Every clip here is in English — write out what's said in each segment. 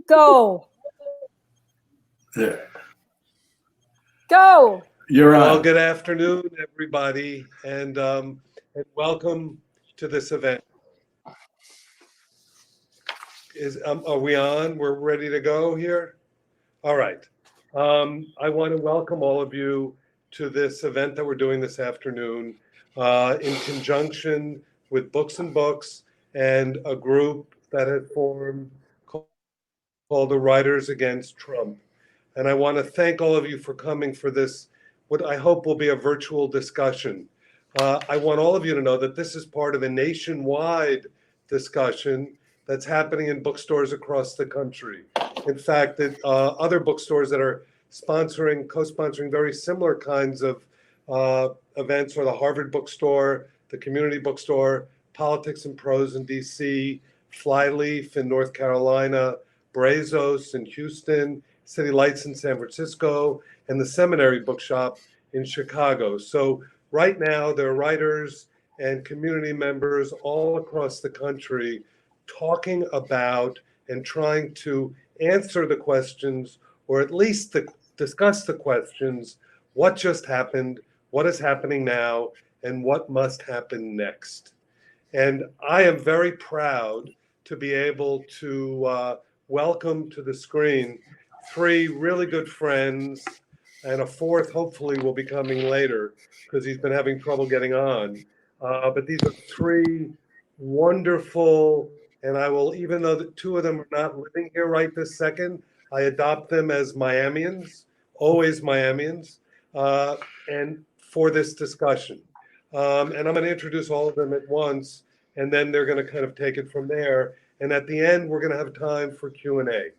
Go. There. Go. You're on. Well, good afternoon, everybody, and welcome to this event. Are we on? We're ready to go here? All right. I want to welcome all of you to this event that we're doing this afternoon in conjunction with Books and Books and a group that had formed called the Writers Against Trump. And I want to thank all of you for coming for this, what I hope will be a virtual discussion. I want all of you to know that this is part of a nationwide discussion that's happening in bookstores across the country. In fact, that other bookstores that are co-sponsoring very similar kinds of events are the Harvard Bookstore, the Community Bookstore, Politics and Prose in DC, Flyleaf in North Carolina, Brazos in Houston, City Lights in San Francisco, and the Seminary Bookshop in Chicago. So right now, there are writers and community members all across the country talking about and trying to answer the questions, or at least discuss the questions: what just happened, what is happening now, and what must happen next. And I am very proud to be able to welcome to the screen three really good friends, and a fourth hopefully will be coming later because he's been having trouble getting on. But these are three wonderful, and I will, even though the two of them are not living here right this second, I adopt them as Miamians, always Miamians, and for this discussion. And I'm going to introduce all of them at once, and then they're going to kind of take it from there. And at the end, we're going to have time for Q&A.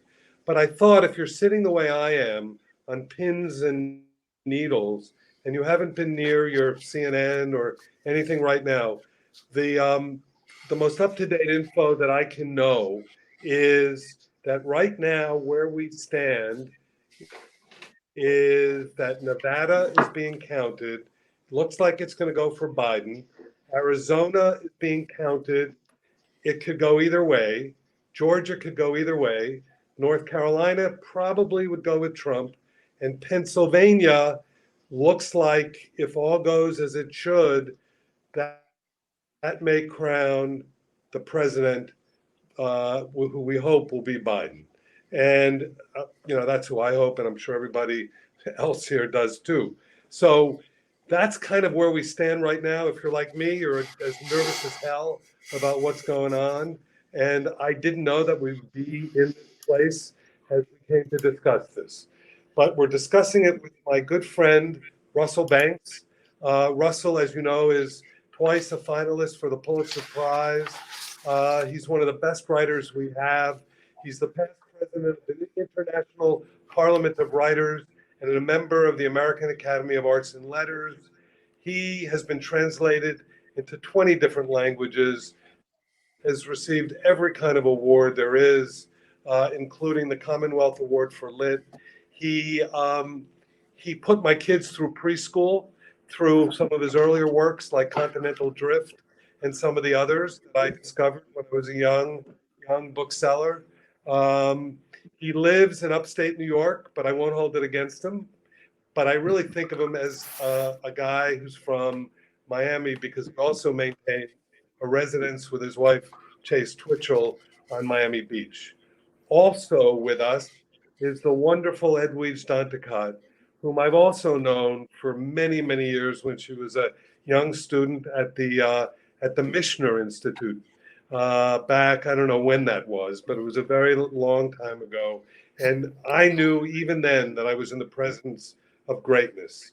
But I thought if you're sitting the way I am on pins and needles, and you haven't been near your CNN or anything right now, the most up-to-date info that I can know is that right now where we stand is that Nevada is being counted. Looks like it's going to go for Biden. Arizona is being counted. It could go either way. Georgia could go either way. North Carolina probably would go with Trump. And Pennsylvania looks like, if all goes as it should, that may crown the president who we hope will be Biden. And, that's who I hope, and I'm sure everybody else here does too. So that's kind of where we stand right now. If you're like me, you're as nervous as hell about what's going on. And I didn't know that we would be in this place as we came to discuss this. But we're discussing it with my good friend, Russell Banks. Russell, as you know, is twice a finalist for the Pulitzer Prize. He's one of the best writers we have. He's the past president of the International Parliament of Writers and a member of the American Academy of Arts and Letters. He has been translated into 20 different languages, has received every kind of award there is, including the Commonwealth Award for Lit. He put my kids through preschool, through some of his earlier works like Continental Drift and some of the others that I discovered when I was a young bookseller. He lives in upstate New York, but I won't hold it against him. But I really think of him as a guy who's from Miami because he also maintained a residence with his wife, Chase Twitchell, on Miami Beach. Also with us is the wonderful Edwidge Danticat, whom I've also known for many, many years when she was a young student at the Mishner Institute. Back, I don't know when that was, but it was a very long time ago. And I knew even then that I was in the presence of greatness.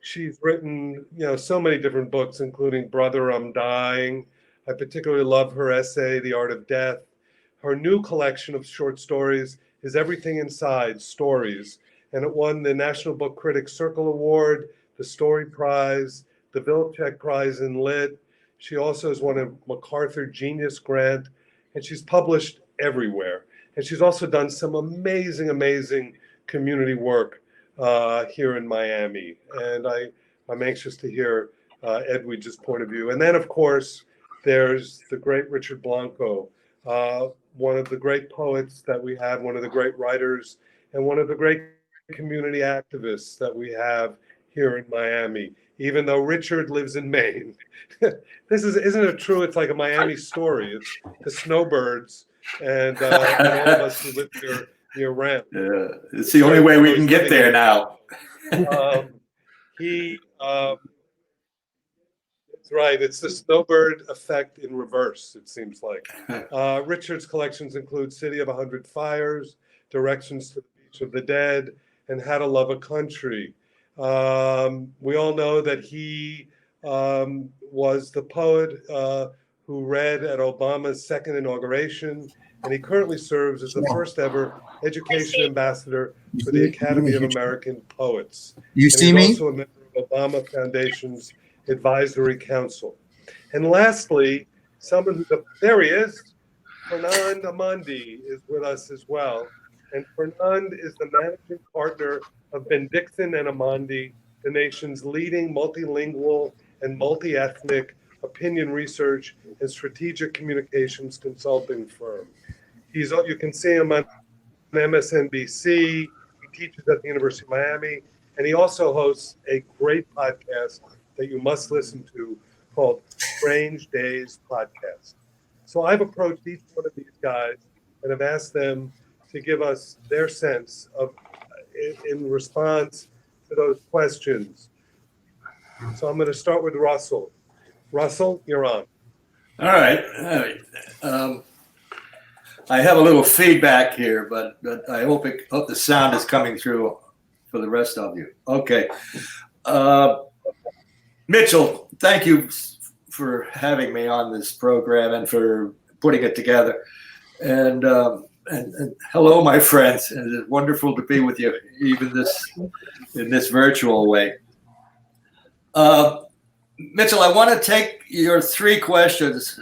She's written, so many different books, including Brother, I'm Dying. I particularly love her essay, The Art of Death. Her new collection of short stories is Everything Inside Stories, and it won the National Book Critics Circle Award, the Story Prize, the Vilcek Prize in Lit. She also has won a MacArthur Genius Grant, and she's published everywhere. And she's also done some amazing, amazing community work here in Miami. And I'm anxious to hear Edwidge's point of view. And then, of course, there's the great Richard Blanco. one of the great poets that we have, one of the great writers, and one of the great community activists that we have here in Miami, even though Richard lives in Maine. Isn't it true? It's like a Miami story. It's the snowbirds and all of us who live near Ramp. It's the only way we can get there now. That's right. It's the snowbird effect in reverse, it seems like. Richard's collections include City of 100 Fires, Directions to the Beach of the Dead, and How to Love a Country. We all know that he was the poet who read at Obama's second inauguration, and he currently serves as the first ever education ambassador for the Academy of American Poets. You see me? He's also a member of Obama Foundation's Advisory Council. And lastly, someone who's there he is, Fernand Amandi is with us as well. And Fernand is the managing partner of Bendixson and Amandi, the nation's leading multilingual and multi-ethnic opinion research and strategic communications consulting firm. You can see him on MSNBC. He teaches at the University of Miami, and he also hosts a great podcast that you must listen to called Strange Days Podcast. So I've approached each one of these guys and have asked them to give us their sense of, in response to those questions. So I'm going to start with Russell. Russell, you're on. All right. I have a little feedback here, but I hope the sound is coming through for the rest of you. Okay. Mitchell, thank you for having me on this program and for putting it together. And hello, my friends. It's wonderful to be with you, even in this virtual way. Mitchell, I want to take your three questions.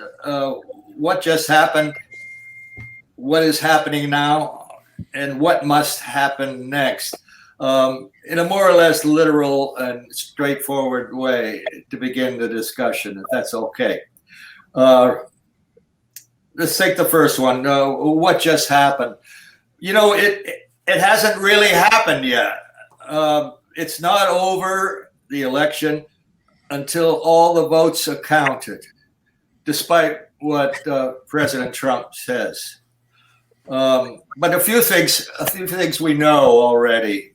What just happened? What is happening now? And what must happen next? In a more or less literal and straightforward way to begin the discussion, if that's okay. Let's take the first one. What just happened? You know, it hasn't really happened yet. It's not over, the election, until all the votes are counted, despite what President Trump says. But a few things we know already.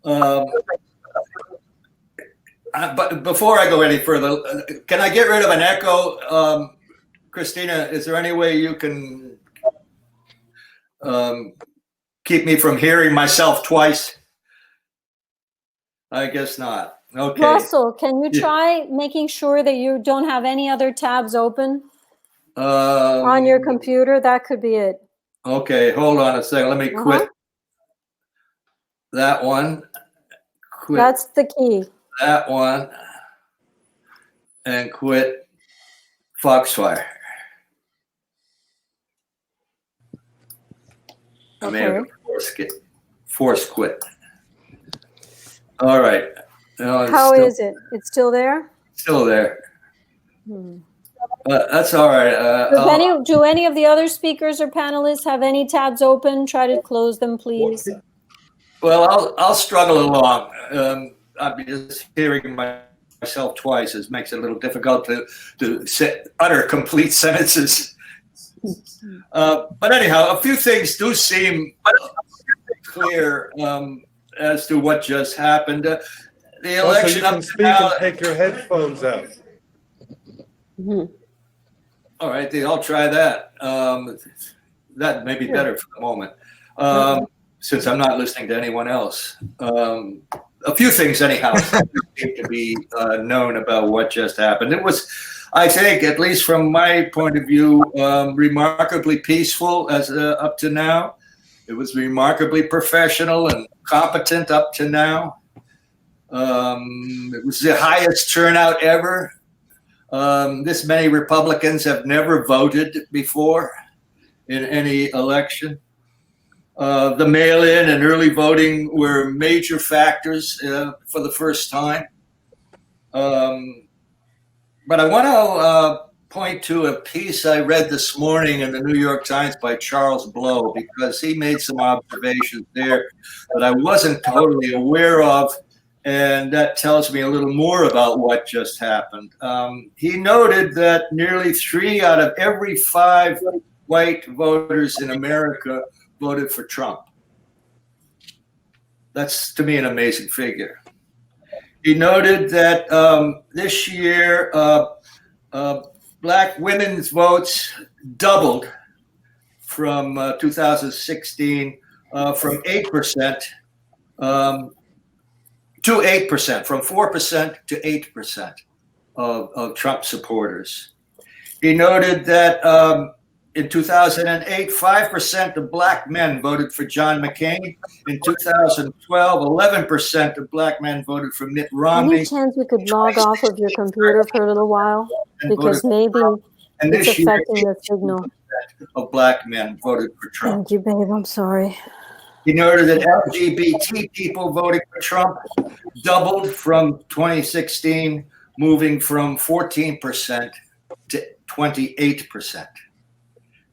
But before I go any further, can I get rid of an echo? Christina, is there any way you can keep me from hearing myself twice? I guess not. Okay. Russell, can you try making sure that you don't have any other tabs open on your computer? That could be it. Okay, hold on a second. Let me quit that one. Quit That's the key. that one. And quit Foxfire. I may have to force quit. All right. How is it? It's still there? Still there. That's all right. Do any of the other speakers or panelists have any tabs open? Try to close them, please. Well, I'll struggle along. I'm just hearing myself twice. It makes it a little difficult to utter complete sentences. But anyhow, a few things do seem clear as to what just happened. The election. Also, you can speak and take your headphones out. All right, I'll try that. That may be better for the moment, since I'm not listening to anyone else. A few things, anyhow, seem to be known about what just happened. It was, I think, at least from my point of view, remarkably peaceful as up to now. It was remarkably professional and competent up to now. It was the highest turnout ever. This many Republicans have never voted before in any election. The mail-in and early voting were major factors for the first time. But I want to point to a piece I read this morning in the New York Times by Charles Blow, because he made some observations there that I wasn't totally aware of, and that tells me a little more about what just happened. He noted that nearly 3 out of every 5 white voters in America voted for Trump. That's, to me, an amazing figure. He noted that this year, Black women's votes doubled from 2016, from 8% to 8%, from 4% to 8% of Trump supporters. He noted that in 2008, 5% of Black men voted for John McCain. In 2012, 11% of Black men voted for Mitt Romney. Any chance we could log off of your computer for a little while? Because maybe it's affecting the signal. Of Black men voted for Trump. Thank you, babe. I'm sorry. He noted that LGBT people voting for Trump doubled from 2016, moving from 14% to 28%.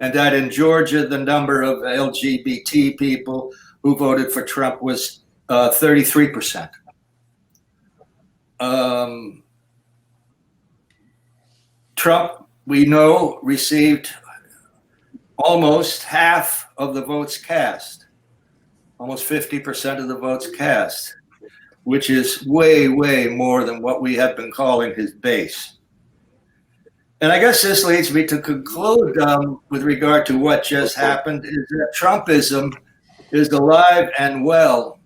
And that in Georgia, the number of LGBT people who voted for Trump was 33%. Trump, we know, received almost half of the votes cast, almost 50% of the votes cast, which is way, way more than what we have been calling his base. And I guess this leads me to conclude with regard to what just happened, is that Trumpism is alive and well,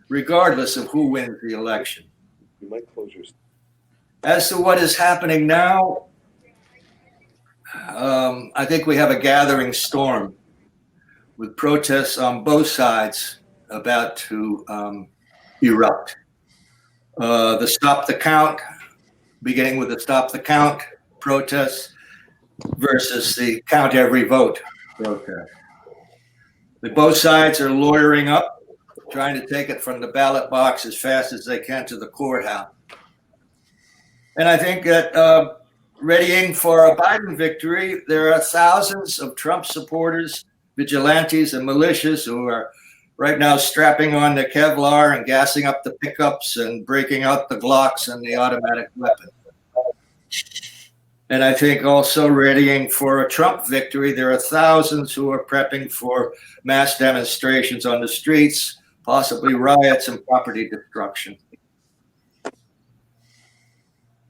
regardless of who wins the election. You might close your. As to what is happening now, I think we have a gathering storm with protests on both sides about to erupt. The Stop the Count, beginning with the Stop the Count protests versus the Count Every Vote protest. Both sides are lawyering up, trying to take it from the ballot box as fast as they can to the courthouse. And I think that readying for a Biden victory, there are thousands of Trump supporters, vigilantes, and militias who are right now strapping on the Kevlar and gassing up the pickups and breaking out the Glocks and the automatic weapon. And I think also readying for a Trump victory, there are thousands who are prepping for mass demonstrations on the streets, possibly riots and property destruction.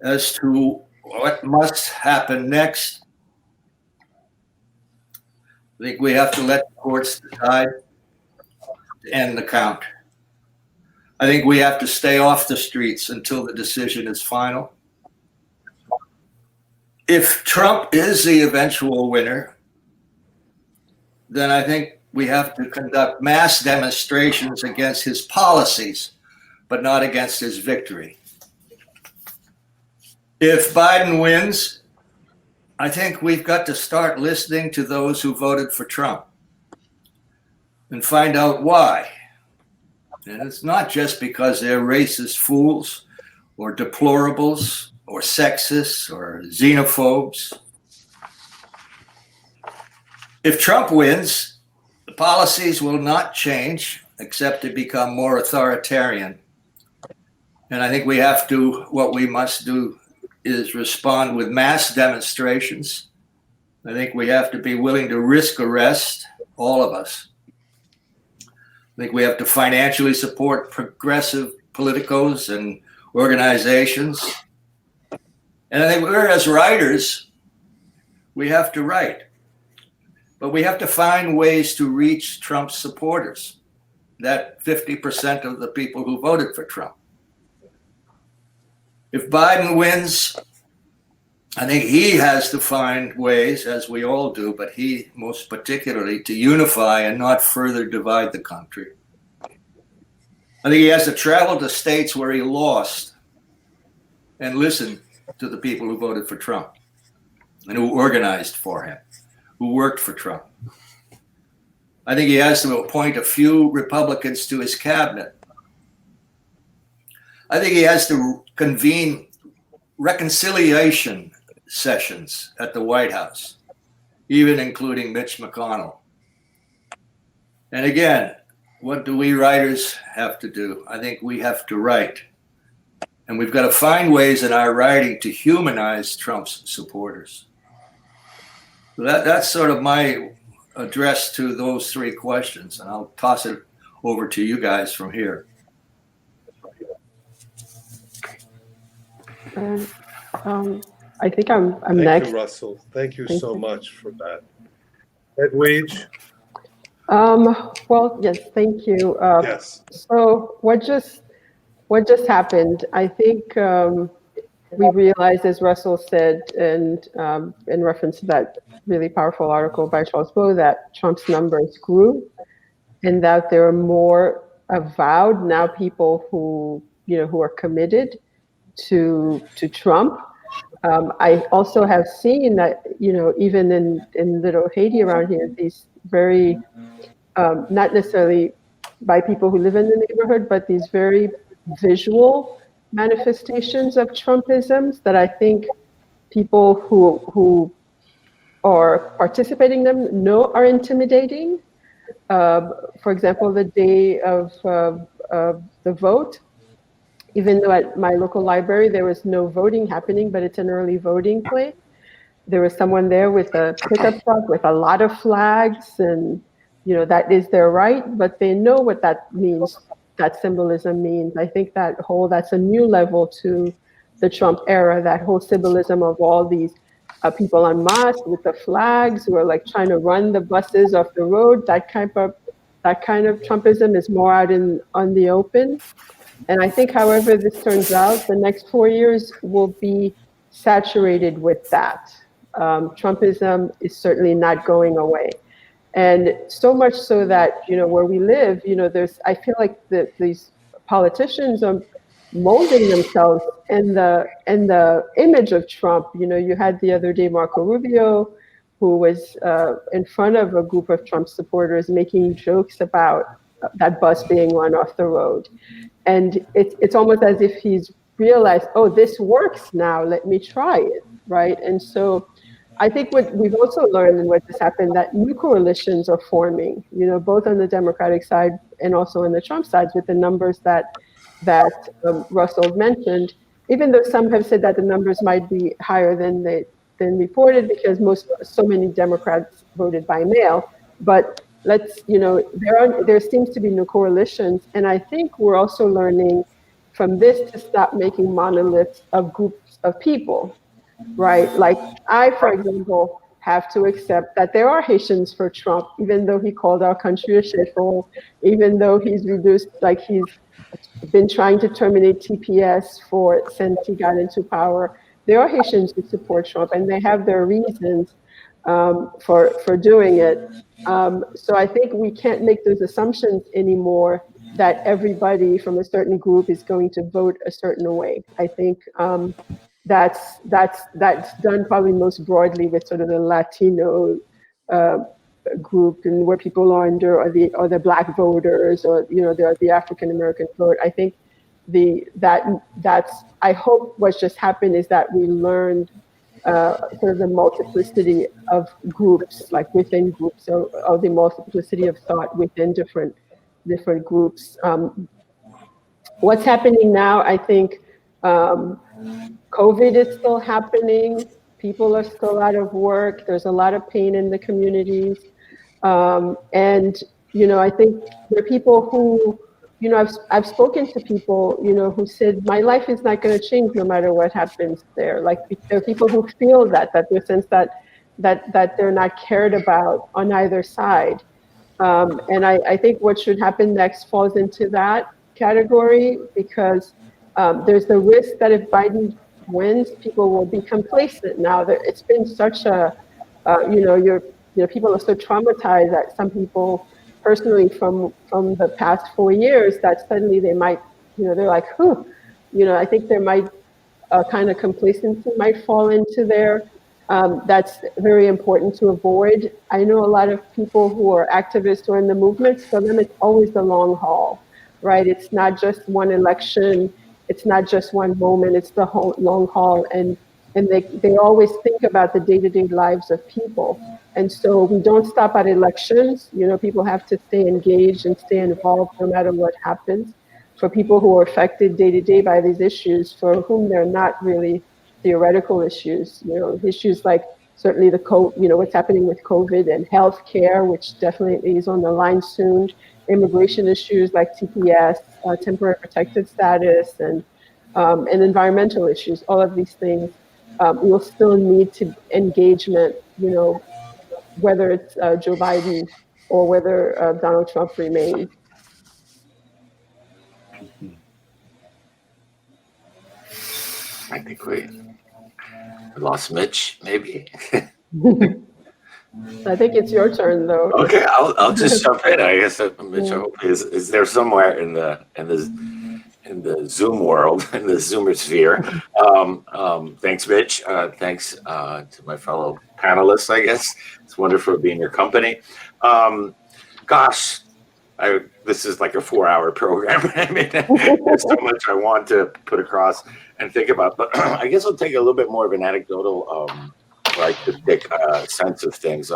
As to what must happen next, I think we have to let the courts decide to end the count. I think we have to stay off the streets until the decision is final. If Trump is the eventual winner, then I think we have to conduct mass demonstrations against his policies, but not against his victory. If Biden wins, I think we've got to start listening to those who voted for Trump and find out why. And it's not just because they're racist fools or deplorables or sexists or xenophobes. If Trump wins, the policies will not change except to become more authoritarian. And I think what we must do is respond with mass demonstrations. I think we have to be willing to risk arrest, all of us. I think we have to financially support progressive politicos and organizations. And I think we're, as writers, we have to write. But we have to find ways to reach Trump's supporters, that 50% of the people who voted for Trump. If Biden wins, I think he has to find ways, as we all do, but he most particularly, to unify and not further divide the country. I think he has to travel to states where he lost and listen to the people who voted for Trump and who organized for him, who worked for Trump. I think he has to appoint a few Republicans to his cabinet. I think he has to convene reconciliation sessions at the White House, even including Mitch McConnell. And again, what do we writers have to do? I think we have to write. And we've got to find ways in our writing to humanize Trump's supporters. So that's sort of my address to those three questions. And I'll toss it over to you guys from here. I think I'm Thank next. you, Russell. Thank you Thank so you. much for that. Edwidge? Well, yes, thank you. Yes. So what just happened? I think we realized, as Russell said, and in reference to that really powerful article by Charles Bow, that Trump's numbers grew, and that there are more avowed now people who are committed to Trump. I also have seen that even in Little Haiti around here, these very not necessarily by people who live in the neighborhood, but these very visual manifestations of Trumpisms that I think people who are participating in them know are intimidating. For example, the day of the vote, even though at my local library there was no voting happening, but it's an early voting place, there was someone there with a pickup truck with a lot of flags, and that is their right, but they know what that means, that symbolism means. I think that's a new level to the Trump era, that whole symbolism of all these people en masse with the flags who are like trying to run the buses off the road. That kind of Trumpism is more out on the open. And I think, however this turns out, the next 4 years will be saturated with that. Trumpism is certainly not going away. And so much so that, where we live, I feel like these politicians are molding themselves in the image of Trump. You had the other day Marco Rubio, who was in front of a group of Trump supporters making jokes about that bus being run off the road. And it's almost as if he's realized, oh, this works now, let me try it, right? And so I think what we've also learned and what has happened, that new coalitions are forming, both on the Democratic side and also on the Trump side, with the numbers that Russell mentioned, even though some have said that the numbers might be higher than reported because so many Democrats voted by mail. But there seems to be new coalitions, and I think we're also learning from this to stop making monoliths of groups of people, right? Like I, for example, have to accept that there are Haitians for Trump, even though he called our country a shithole, even though he's been trying to terminate TPS since he got into power. There are Haitians who support Trump, and they have their reasons for doing it. So I think we can't make those assumptions anymore that everybody from a certain group is going to vote a certain way. I think that's done probably most broadly with sort of the Latino group, and where people are under, or the Black voters, or the African American vote. I think I hope what's just happened is that we learned sort of the multiplicity of groups, like within groups, or the multiplicity of thought within different groups. What's happening now, I think, COVID is still happening. People are still out of work. There's a lot of pain in the communities. And I think there are people who, I've spoken to people, who said, my life is not going to change no matter what happens there. Like, there are people who feel that their sense that they're not cared about on either side. And I think what should happen next falls into that category, because there's the risk that if Biden wins, people will be complacent now. It's been such a, people are so traumatized, that some people personally from the past 4 years, that suddenly they might, they're like, I think there might kind of complacency might fall into there. That's very important to avoid. I know a lot of people who are activists or in the movements, for them it's always the long haul, right? It's not just one election, it's not just one moment, it's the whole long haul. And and they always think about the day-to-day lives of people. And so we don't stop at elections. You know, people have to stay engaged and stay involved no matter what happens. For people who are affected day to day by these issues, for whom they're not really theoretical issues, you know, issues like certainly what's happening with COVID and healthcare, which definitely is on the line soon, immigration issues like TPS, temporary protected status, and environmental issues. All of these things will still need to engagement, you know, whether it's Joe Biden or whether Donald Trump remains. I think we lost Mitch, maybe. I think it's your turn, though. Okay, I'll just jump in. I guess Mitch, I hope is there somewhere in the Zoom world, in the Zoomer sphere. Thanks, Mitch. Thanks to my fellow panelists. I guess it's wonderful being in your company. Gosh, this is like a 4-hour program. I mean, there's so much I want to put across and think about. But I guess I'll take a little bit more of an anecdotal, like to take a sense of things.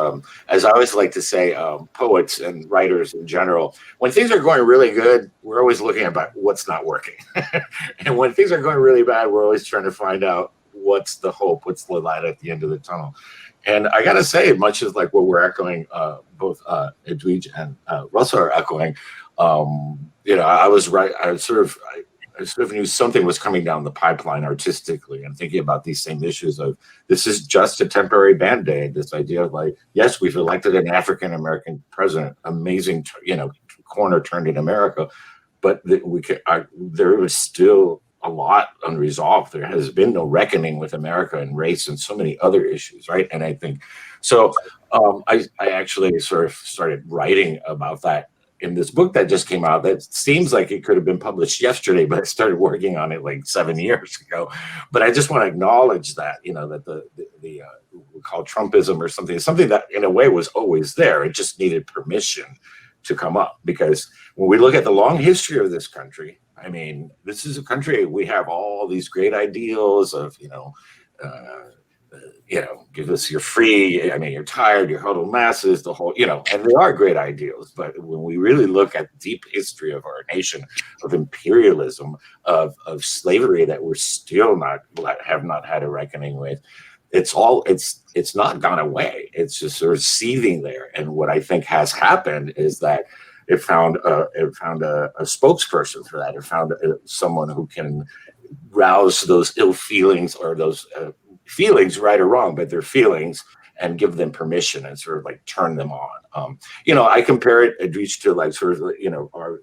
As I always like to say, poets and writers in general, when things are going really good, we're always looking at what's not working. And when things are going really bad, we're always trying to find out what's the hope, what's the light at the end of the tunnel. And I got to say, much as like what we're echoing, both Edwidge and Russell are echoing, you know, I was right. I sort of knew something was coming down the pipeline artistically, and thinking about these same issues of this is just a temporary Band-Aid. This idea of like, yes, we've elected an African-American president, amazing, you know, corner turned in America, but there was still a lot unresolved. There has been no reckoning with America and race and so many other issues, right? And I think so. I actually sort of started writing about that in this book that just came out. That seems like it could have been published yesterday, but I started working on it like 7 years ago. But I just want to acknowledge that, you know, that the we call Trumpism or something that in a way was always there. It just needed permission to come up, because when we look at the long history of this country, I mean, this is a country, we have all these great ideals of, give us your free, I mean, you're tired, your huddled masses, the whole, you know, and they are great ideals. But when we really look at the deep history of our nation, of imperialism, of slavery that we're still have not had a reckoning with, it's not gone away. It's just sort of seething there. And what I think has happened is that it found a spokesperson for that. It found someone who can rouse those ill feelings, or those feelings, right or wrong, but they're feelings, and give them permission and sort of like turn them on. I compare it, Edwidge, to like sort of, our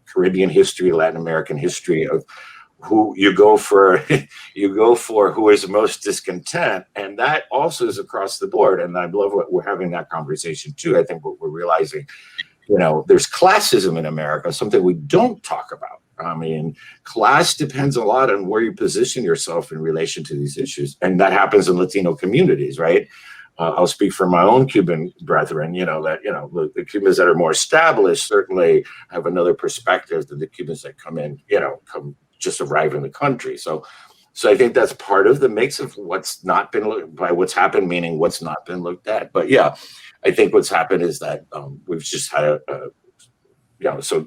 Caribbean history, Latin American history of who you go for who is most discontent. And that also is across the board. And I love what we're having that conversation too. I think what we're realizing, there's classism in America, something we don't talk about. I mean, class depends a lot on where you position yourself in relation to these issues. And that happens in Latino communities, right? I'll speak for my own Cuban brethren, the Cubans that are more established certainly have another perspective than the Cubans that just arrive in the country. So I think that's part of the mix of what's not been looked by what's happened, meaning what's not been looked at. But yeah, I think what's happened is that we've just had so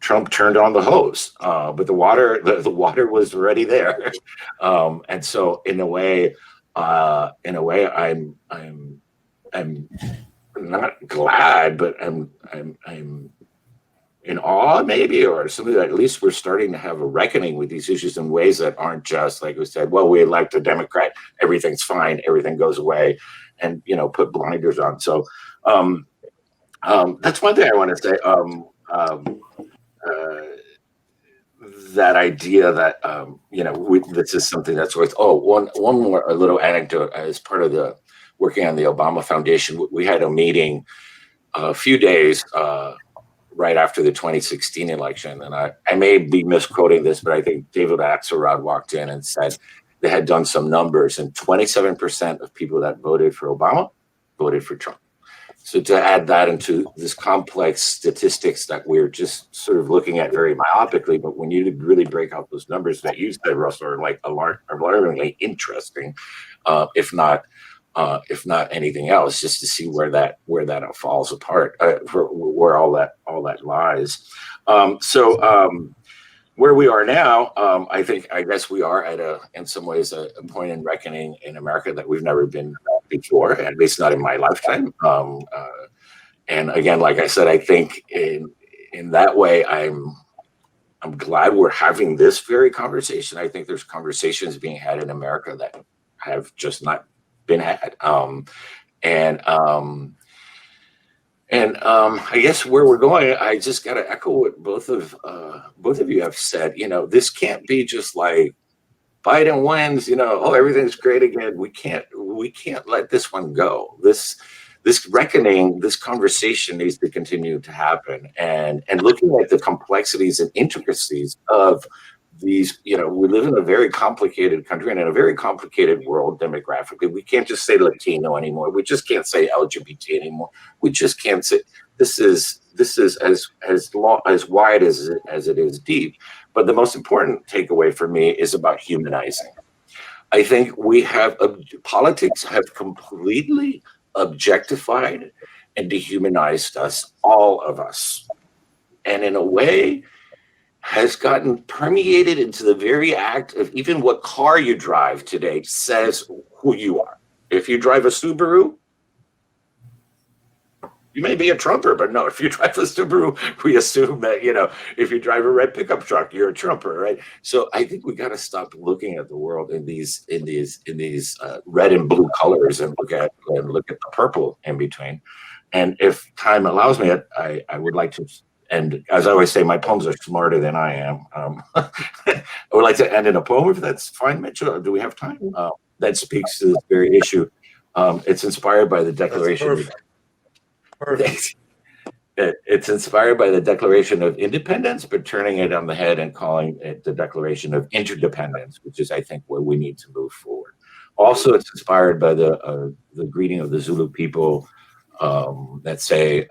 Trump turned on the hose, but the water was already there. And so in a way, I'm not glad, but I'm in awe, maybe, or something that at least we're starting to have a reckoning with these issues in ways that aren't just like we said, well, we elect a Democrat, everything's fine, everything goes away, and put blinders on. So that's one thing I want to say. That idea that this is something that's worth. One more a little anecdote. As part of the working on the Obama Foundation, we had a meeting a few days right after the 2016 election, and I may be misquoting this, but I think David Axelrod walked in and said they had done some numbers, and 27% of people that voted for Obama voted for Trump. So to add that into this complex statistics that we're just sort of looking at very myopically, but when you really break out those numbers that you said, Russell, are like alarmingly interesting, if not anything else, just to see where that falls apart, where all that lies. Where we are now, I guess we are at in some ways a point in reckoning in America that we've never been before, at least not in my lifetime. And again, like I said, I think in that way, I'm glad we're having this very conversation. I think there's conversations being had in America that have just not been had. I guess where we're going, I just got to echo what both of you have said. This can't be just like Biden wins. Everything's great again. We can't let this one go. This reckoning, this conversation needs to continue to happen. And looking at the complexities and intricacies of these, we live in a very complicated country and in a very complicated world demographically. We can't just say Latino anymore. We just can't say LGBT anymore. We just can't say this is as wide as it is deep. But the most important takeaway for me is about humanizing. I think politics have completely objectified and dehumanized us, all of us, and in a way has gotten permeated into the very act of even what car you drive today says who you are. If you drive a Subaru, you may be a Trumper, but no, if you drive a Subaru, we assume that, if you drive a red pickup truck, you're a Trumper, right? So I think we got to stop looking at the world in these red and blue colors and look at the purple in between. And if time allows me, I would like to. And as I always say, my poems are smarter than I am. I would like to end in a poem, if that's fine, Mitchell. Do we have time? That speaks to this very issue. It's inspired by the Declaration. Perfect. It's inspired by the Declaration of Independence, but turning it on the head and calling it the Declaration of Interdependence, which is, I think, where we need to move forward. Also, it's inspired by the greeting of the Zulu people that say,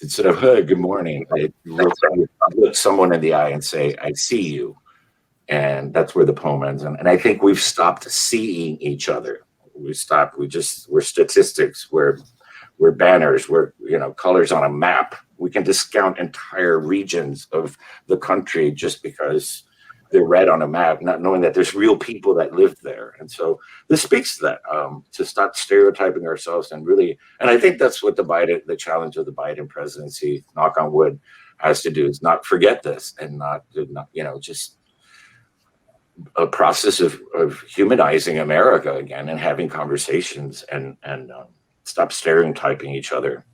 instead of good morning, I look someone in the eye and say, I see you. And that's where the poem ends. And I think we've stopped seeing each other. We're statistics, we're banners, we're colors on a map. We can discount entire regions of the country just because they're red on a map, not knowing that there's real people that live there. And so this speaks to that, to stop stereotyping ourselves and I think that's what the challenge of the Biden presidency, knock on wood, has to do, is not forget this and not just a process of humanizing America again and having conversations and stop stereotyping each other.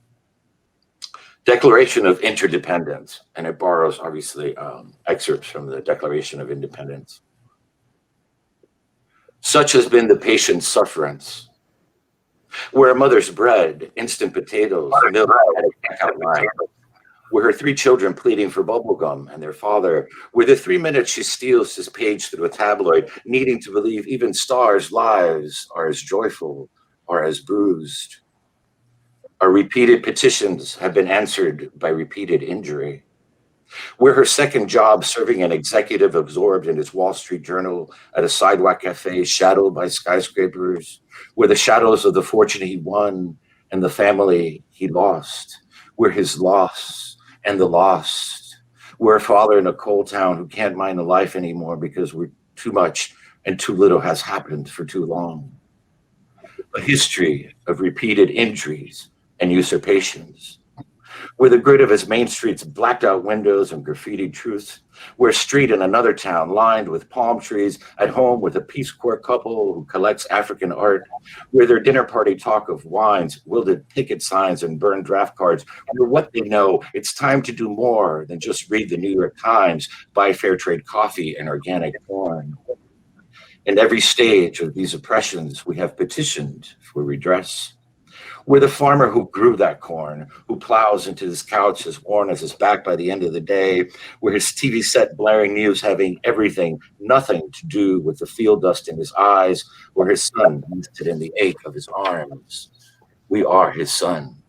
Declaration of Interdependence, and it borrows obviously excerpts from the Declaration of Independence. Such has been the patient sufferance, where a mother's bread, instant potatoes, milk at a checkout line, where her 3 children pleading for bubblegum and their father, where the 3 minutes she steals his page through a tabloid, needing to believe even stars' lives are as joyful or as bruised. Our repeated petitions have been answered by repeated injury. Where her second job serving an executive absorbed in his Wall Street Journal at a sidewalk cafe shadowed by skyscrapers, where the shadows of the fortune he won and the family he lost, where his loss and the lost, where a father in a coal town who can't mind the life anymore because we're too much and too little has happened for too long. A history of repeated injuries and usurpations, where the grid of his main streets blacked out windows and graffitied truths, where a street in another town lined with palm trees, at home with a Peace Corps couple who collects African art, where their dinner party talk of wines, wilted picket signs and burned draft cards, where what they know, it's time to do more than just read the New York Times, buy fair trade coffee and organic corn. In every stage of these oppressions, we have petitioned for redress. Where the farmer who grew that corn, who plows into his couch as worn as his back by the end of the day, where his TV set blaring news having everything, nothing to do with the field dust in his eyes, where his son nested in the ache of his arms. We are his son.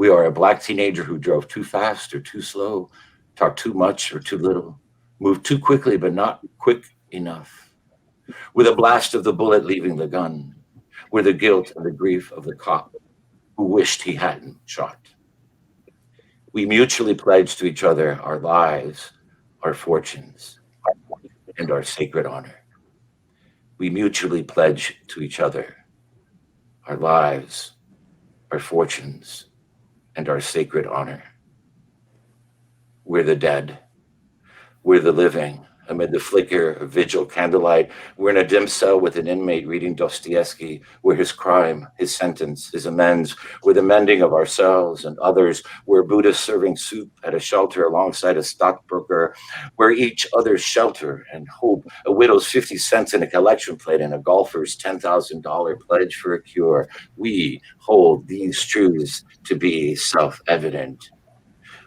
We are a Black teenager who drove too fast or too slow, talked too much or too little, moved too quickly but not quick enough. We're the blast of the bullet leaving the gun. We're the guilt and the grief of the cop who wished he hadn't shot. We mutually pledge to each other our lives, our fortunes, and our sacred honor. We mutually pledge to each other our lives, our fortunes, and our sacred honor. We're the dead. We're the living. Amid the flicker of vigil candlelight, we're in a dim cell with an inmate reading Dostoevsky, where his crime, his sentence, his amends, we're the mending of ourselves and others. We're Buddhists serving soup at a shelter alongside a stockbroker. We're each other's shelter and hope, a widow's 50 cents in a collection plate and a golfer's $10,000 pledge for a cure. We hold these truths to be self-evident.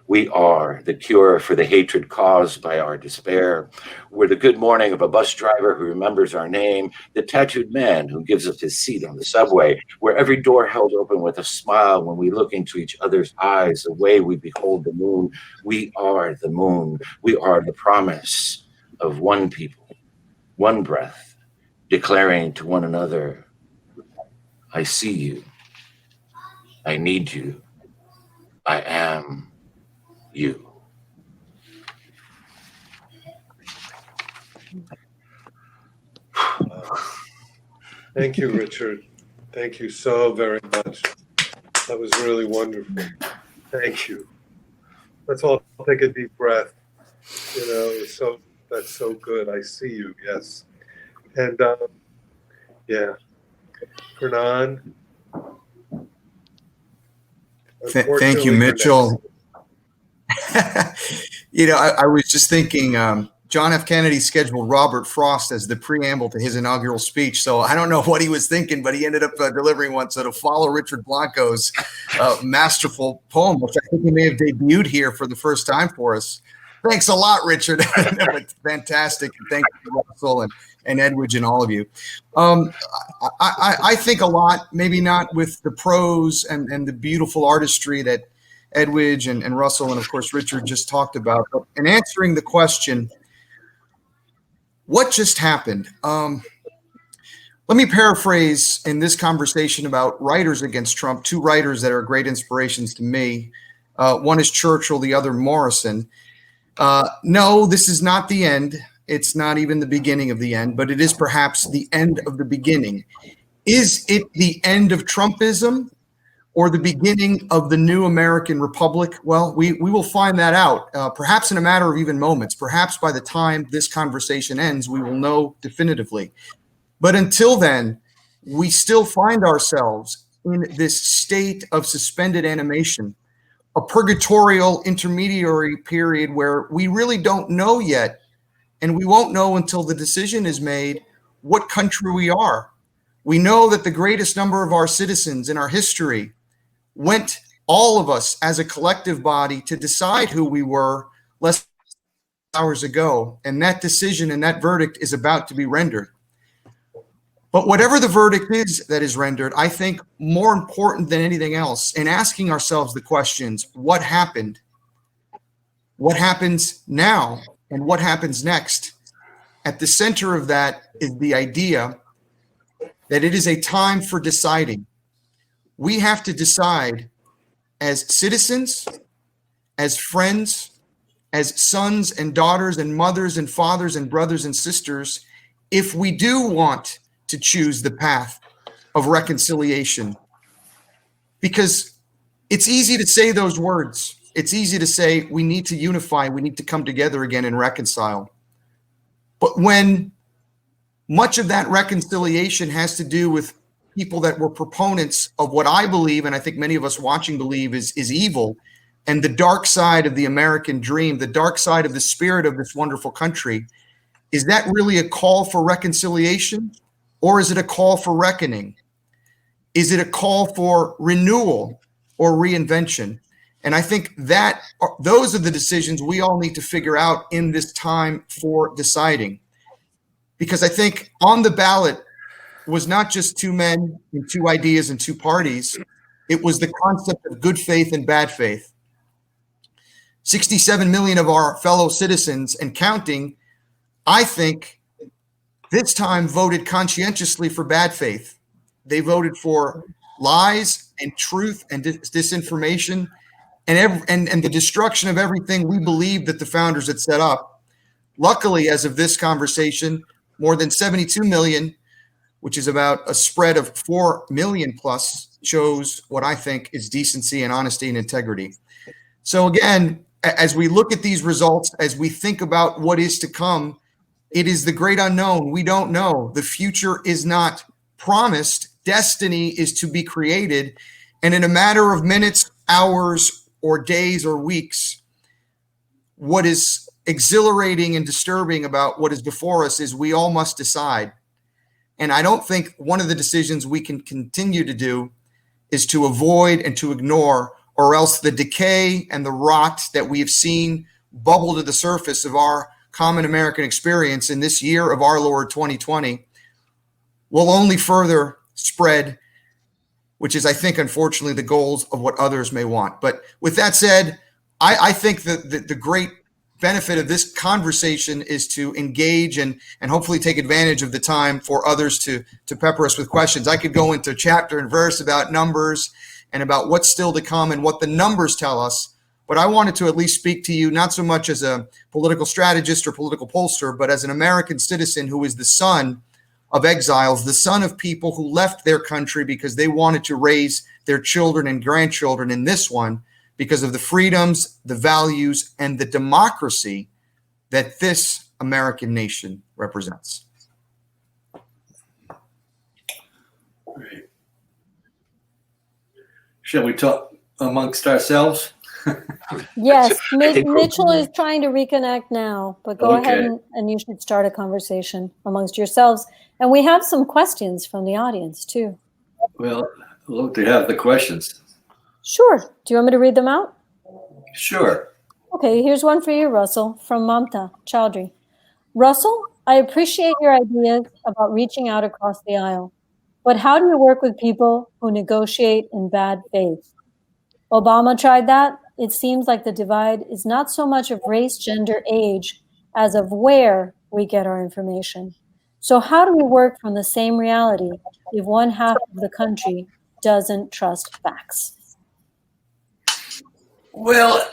We are the cure for the hatred caused by our despair. We're the good morning of a bus driver who remembers our name, the tattooed man who gives us his seat on the subway. We're every door held open with a smile when we look into each other's eyes, the way we behold the moon. We are the moon. We are the promise of one people, one breath, declaring to one another, I see you. I need you. I am you. Thank you, Richard. Thank you so very much. That was really wonderful. Thank you. Let's all take a deep breath. You know, so that's so good. I see you. Yes. And yeah, Fernand. Thank you, Mitchell. You know, I was just thinking, John F. Kennedy scheduled Robert Frost as the preamble to his inaugural speech. So I don't know what he was thinking, but he ended up delivering one. So to follow Richard Blanco's masterful poem, which I think he may have debuted here for the first time for us. Thanks a lot, Richard. Fantastic. And thank you, Russell and Edwidge and all of you. I think a lot, maybe not with the prose and the beautiful artistry that Edwidge and Russell and, of course, Richard just talked about. But in answering the question, what just happened? Let me paraphrase in this conversation about writers against Trump, two writers that are great inspirations to me. One is Churchill, the other Morrison. No, this is not the end. It's not even the beginning of the end, but it is perhaps the end of the beginning. Is it the end of Trumpism or the beginning of the new American Republic? Well, we will find that out, perhaps in a matter of even moments. Perhaps by the time this conversation ends, we will know definitively. But until then, we still find ourselves in this state of suspended animation, a purgatorial intermediary period where we really don't know yet, and we won't know until the decision is made, what country we are. We know that the greatest number of our citizens in our history went, all of us as a collective body, to decide who we were less hours ago. And that decision and that verdict is about to be rendered. But whatever the verdict is that is rendered, I think more important than anything else, in asking ourselves the questions, what happened? What happens now? And what happens next? At the center of that is the idea that it is a time for deciding. We have to decide as citizens, as friends, as sons and daughters and mothers and fathers and brothers and sisters, if we do want to choose the path of reconciliation. Because it's easy to say those words. It's easy to say we need to unify, we need to come together again and reconcile. But when much of that reconciliation has to do with people that were proponents of what I believe, and I think many of us watching believe is evil, and the dark side of the American dream, the dark side of the spirit of this wonderful country, is that really a call for reconciliation? Or is it a call for reckoning? Is it a call for renewal or reinvention? And I think that those are the decisions we all need to figure out in this time for deciding. Because I think on the ballot was not just two men and two ideas and two parties, It was the concept of good faith and bad faith. 67 million of our fellow citizens and counting, I think, this time voted conscientiously for bad faith. They voted for lies and truth and disinformation and the destruction of everything we believed that the founders had set up. Luckily, as of this conversation, more than 72 million, which is about a spread of 4 million plus, chose what I think is decency and honesty and integrity. So again, as we look at these results, as we think about what is to come, it is the great unknown. We don't know. The future is not promised. Destiny is to be created. And in a matter of minutes, hours, or days or weeks, what is exhilarating and disturbing about what is before us is we all must decide. And I don't think one of the decisions we can continue to do is to avoid and to ignore, or else the decay and the rot that we have seen bubble to the surface of our common American experience in this year of our Lord 2020 will only further spread, which is, I think, unfortunately, the goals of what others may want. But with that said, I think that the great benefit of this conversation is to engage and hopefully take advantage of the time for others to pepper us with questions. I could go into chapter and verse about numbers and about what's still to come and what the numbers tell us. But I wanted to at least speak to you, not so much as a political strategist or political pollster, but as an American citizen who is the son of exiles, the son of people who left their country because they wanted to raise their children and grandchildren in this one because of the freedoms, the values, and the democracy that this American nation represents. Great. Shall we talk amongst ourselves? Yes, Mitchell is trying to reconnect now, but go Okay. ahead and you should start a conversation amongst yourselves. And we have some questions from the audience too. Well, look to have the questions. Sure. Do you want me to read them out? Sure. Okay, here's one for you, Russell, from Mamta Chowdhury. Russell, I appreciate your ideas about reaching out across the aisle, but how do you work with people who negotiate in bad faith? Obama tried that. It seems like the divide is not so much of race, gender, age, as of where we get our information. So how do we work from the same reality if one half of the country doesn't trust facts? Well,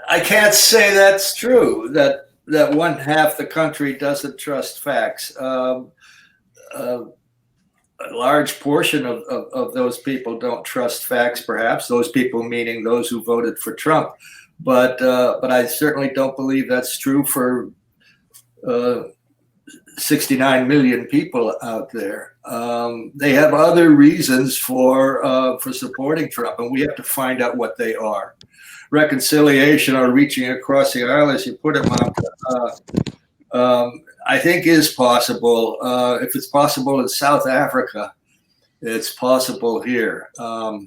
I can't say that's true, that one half the country doesn't trust facts. A large portion of those people don't trust facts, perhaps, those people meaning those who voted for Trump. But I certainly don't believe that's true for 69 million people out there. They have other reasons for supporting Trump, and we have to find out what they are. Reconciliation or reaching across the aisle, as you put it, I think is possible. If it's possible in South Africa, it's possible here. But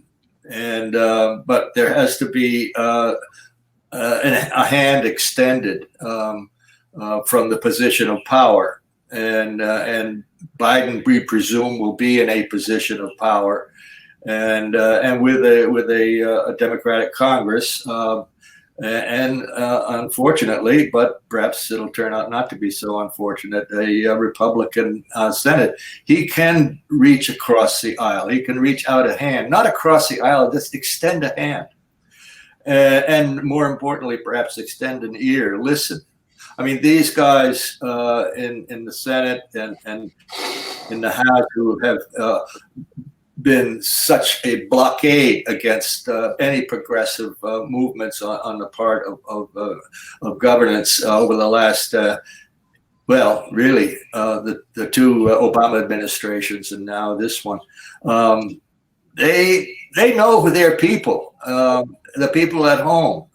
there has to be a hand extended from the position of power. And Biden, we presume, will be in a position of power. And with a Democratic Congress, and unfortunately, but perhaps it'll turn out not to be so unfortunate, a Republican Senate, he can reach across the aisle. He can reach out a hand, not across the aisle, just extend a hand, and more importantly, perhaps extend an ear. Listen, I mean, these guys in the Senate and in the House who have been such a blockade against any progressive movements on the part of governance over the last, the two Obama administrations and now this one. They know their people, the people at home,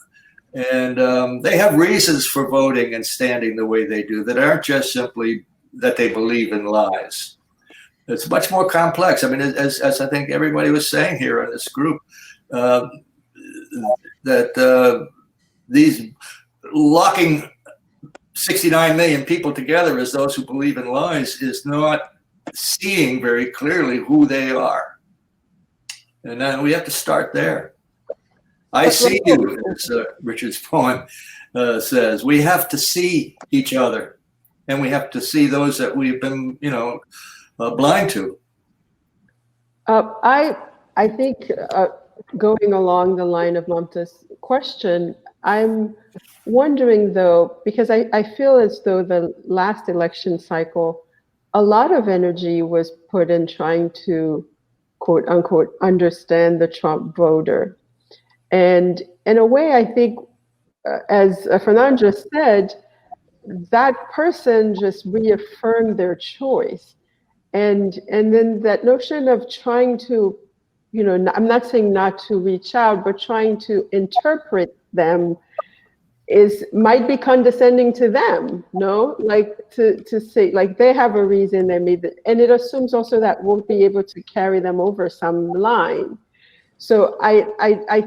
and they have reasons for voting and standing the way they do that aren't just simply that they believe in lies. It's much more complex. I mean, as I think everybody was saying here in this group, that these locking 69 million people together as those who believe in lies is not seeing very clearly who they are. And then we have to start there. I see you, as Richard's poem says. We have to see each other, and we have to see those that we've been, blind to. I think going along the line of Mamta's question, I'm wondering though, because I feel as though the last election cycle, a lot of energy was put in trying to, quote unquote, understand the Trump voter. And in a way, I think, as Fernand just said, that person just reaffirmed their choice. And then that notion of trying to, I'm not saying not to reach out, but trying to interpret them might be condescending to them, no? Like to say, like they have a reason they made it. And it assumes also that won't be able to carry them over some line. So I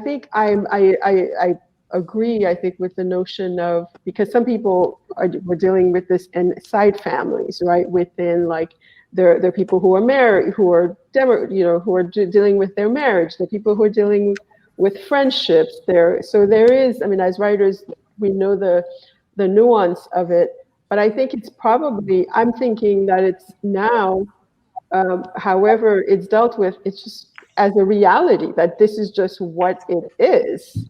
think I agree, I think, with the notion of, because some people were dealing with this inside families, right? Within, like, there are people who are married, who are dealing with their marriage. There are people who are dealing with friendships. So there is, I mean, as writers, we know the nuance of it. But I think it's probably, I'm thinking that it's now, however it's dealt with, it's just as a reality that this is just what it is.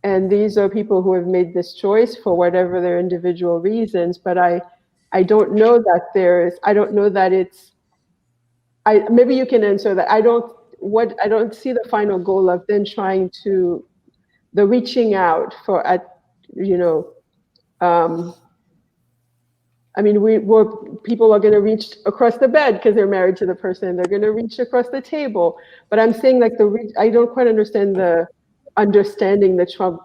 And these are people who have made this choice for whatever their individual reasons. But I don't know that I don't know that it's, maybe you can answer that. I don't see the final goal of then trying to, the reaching out for, I mean, people are going to reach across the bed because they're married to the person. They're going to reach across the table. But I'm saying, like, I don't quite understand understanding the Trump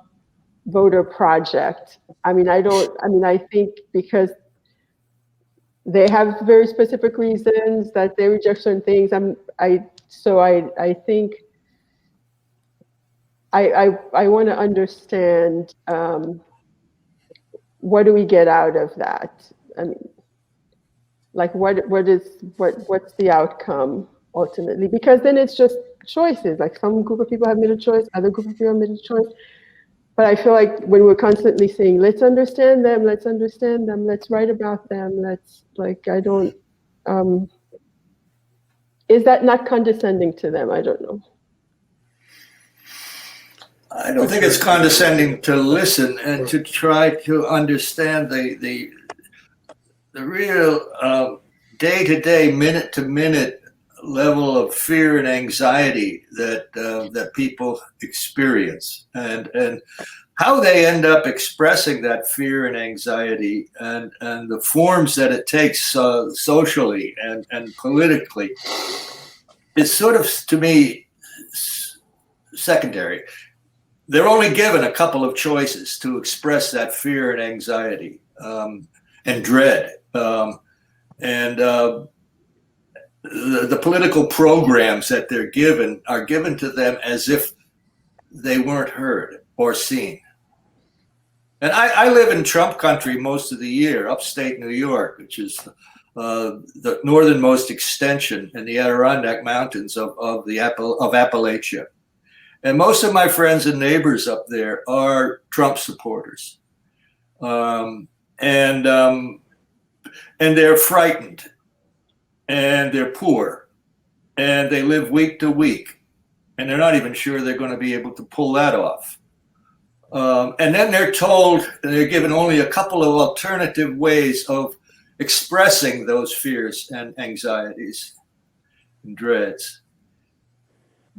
voter project. I think because they have very specific reasons that they reject certain things. I think I want to understand, what do we get out of that? I mean, like, what's the outcome ultimately? Because then it's just choices. Like, some group of people have made a choice, other group of people have made a choice. But I feel like when we're constantly saying, let's understand them, let's write about them, is that not condescending to them? I don't know. I don't think it's condescending to listen and to try to understand the real day-to-day, minute-to-minute level of fear and anxiety that people experience, and how they end up expressing that fear and anxiety, and the forms that it takes socially and politically. It's sort of, to me, secondary. They're only given a couple of choices to express that fear and anxiety and dread. The political programs that they're given are given to them as if they weren't heard or seen. And I live in Trump country most of the year, upstate New York, which is the northernmost extension in the Adirondack Mountains of Appalachia. And most of my friends and neighbors up there are Trump supporters. And they're frightened, and they're poor, and they live week to week, and they're not even sure they're going to be able to pull that off. And then they're told, they're given only a couple of alternative ways of expressing those fears and anxieties and dreads.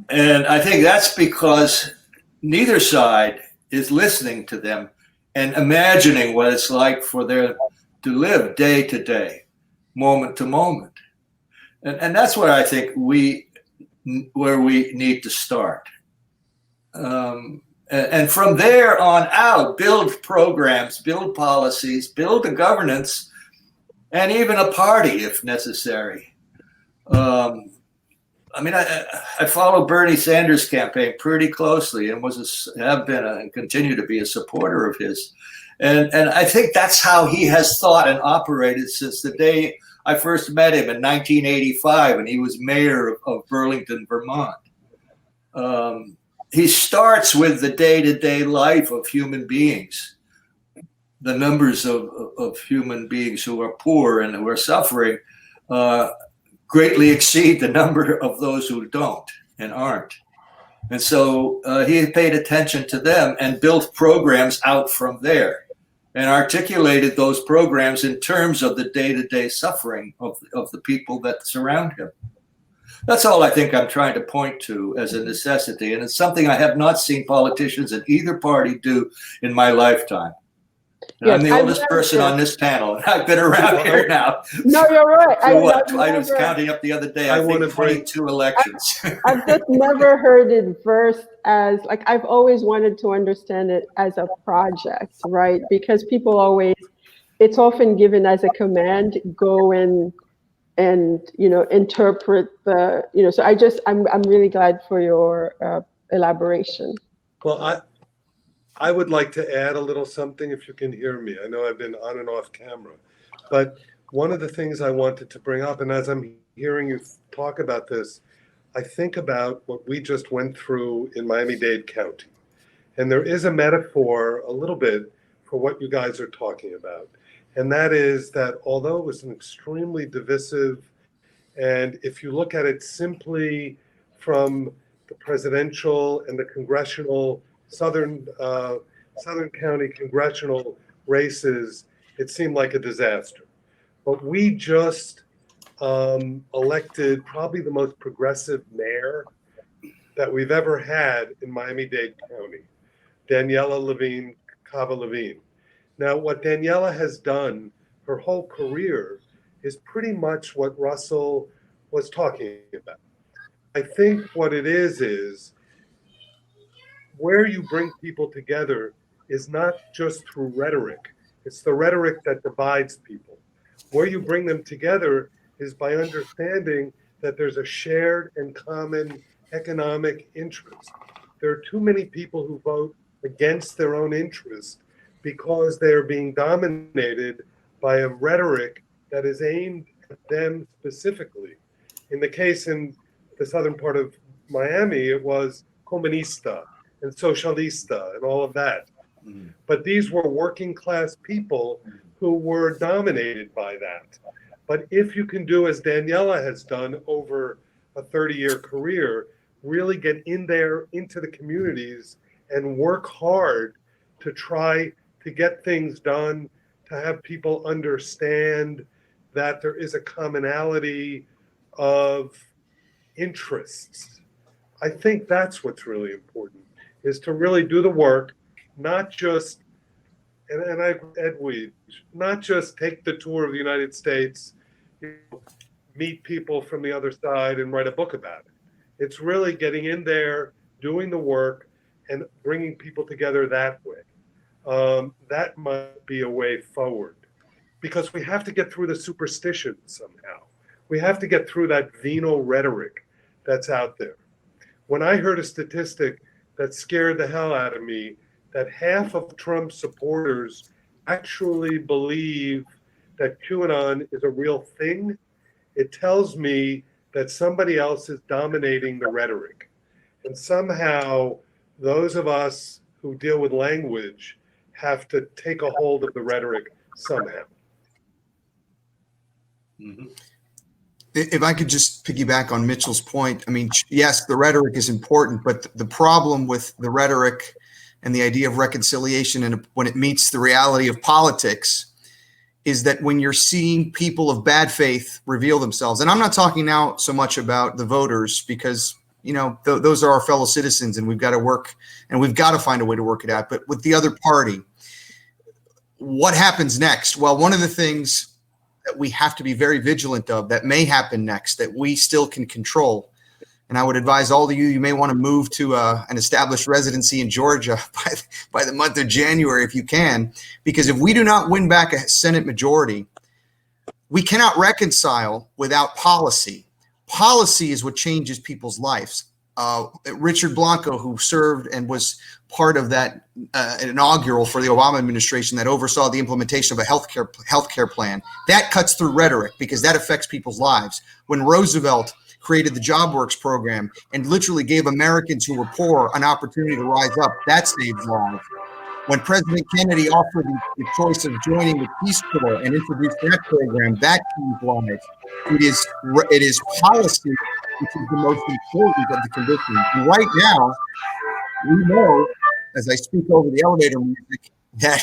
And I think that's because neither side is listening to them and imagining what it's like for them to live day to day, moment to moment. And that's where I think where we need to start. And from there on out, build programs, build policies, build a governance, and even a party if necessary. I follow Bernie Sanders' campaign pretty closely and have been and continue to be a supporter of his. And I think that's how he has thought and operated since the day I first met him in 1985, and he was mayor of Burlington, Vermont. he starts with the day-to-day life of human beings. The numbers of human beings who are poor and who are suffering greatly exceed the number of those who don't and aren't. And so he paid attention to them and built programs out from there and articulated those programs in terms of the day-to-day suffering of the people that surround him. That's all I think I'm trying to point to as a necessity. And it's something I have not seen politicians in either party do in my lifetime. Yes, I'm the oldest person on this panel, and I've been around here now. No, you're right. I was counting up the other day. I think 22 elections. I've just never heard it versed as, like, I've always wanted to understand it as a project, right? Because people always, it's often given as a command, go and interpret the, so I'm really glad for your elaboration. Well, I would like to add a little something if you can hear me. I know I've been on and off camera, but one of the things I wanted to bring up, and as I'm hearing you talk about this, I think about what we just went through in Miami-Dade County. And there is a metaphor a little bit for what you guys are talking about. And that is that although it was an extremely divisive, and if you look at it simply from the presidential and the congressional Southern County congressional races, it seemed like a disaster. But we just elected probably the most progressive mayor that we've ever had in Miami-Dade County, Daniela Cava Levine. Now, what Daniela has done her whole career is pretty much what Russell was talking about. I think what it is where you bring people together is not just through rhetoric. It's the rhetoric that divides people. Where you bring them together is by understanding that there's a shared and common economic interest. There are too many people who vote against their own interest because they are being dominated by a rhetoric that is aimed at them specifically. In the case in the southern part of Miami, it was comunista and socialista and all of that. Mm-hmm. But these were working class people who were dominated by that. But if you can do as Daniela has done over a 30-year career, really get in there into the communities and work hard to try to get things done, to have people understand that there is a commonality of interests. I think that's what's really important, is to really do the work, not just, and Edwidge, not just take the tour of the United States, meet people from the other side and write a book about it. It's really getting in there, doing the work, and bringing people together that way. That might be a way forward, because we have to get through the superstition somehow. We have to get through that venal rhetoric that's out there. When I heard a statistic that scared the hell out of me, that half of Trump's supporters actually believe that QAnon is a real thing, it tells me that somebody else is dominating the rhetoric. And somehow those of us who deal with language have to take a hold of the rhetoric somehow. Mm-hmm. If I could just piggyback on Mitchell's point, I mean, yes, the rhetoric is important, but the problem with the rhetoric and the idea of reconciliation, and when it meets the reality of politics, is that when you're seeing people of bad faith reveal themselves, and I'm not talking now so much about the voters, because those are our fellow citizens, and we've got to work, and we've got to find a way to work it out. But with the other party, what happens next? Well, one of the things that we have to be very vigilant of that may happen next, that we still can control. And I would advise all of you may want to move to an established residency in Georgia by the month of January if you can, because if we do not win back a Senate majority, we cannot reconcile without policy. Policy is what changes people's lives. Richard Blanco, who served and was part of that inaugural for the Obama administration that oversaw the implementation of a healthcare plan, that cuts through rhetoric because that affects people's lives. When Roosevelt created the Job Works program, and literally gave Americans who were poor an opportunity to rise up. That saved lives. When President Kennedy offered the choice of joining the Peace Corps and introduced that program, that changed lives. It is policy which is the most important of the conditions. And right now, we know, as I speak over the elevator music, that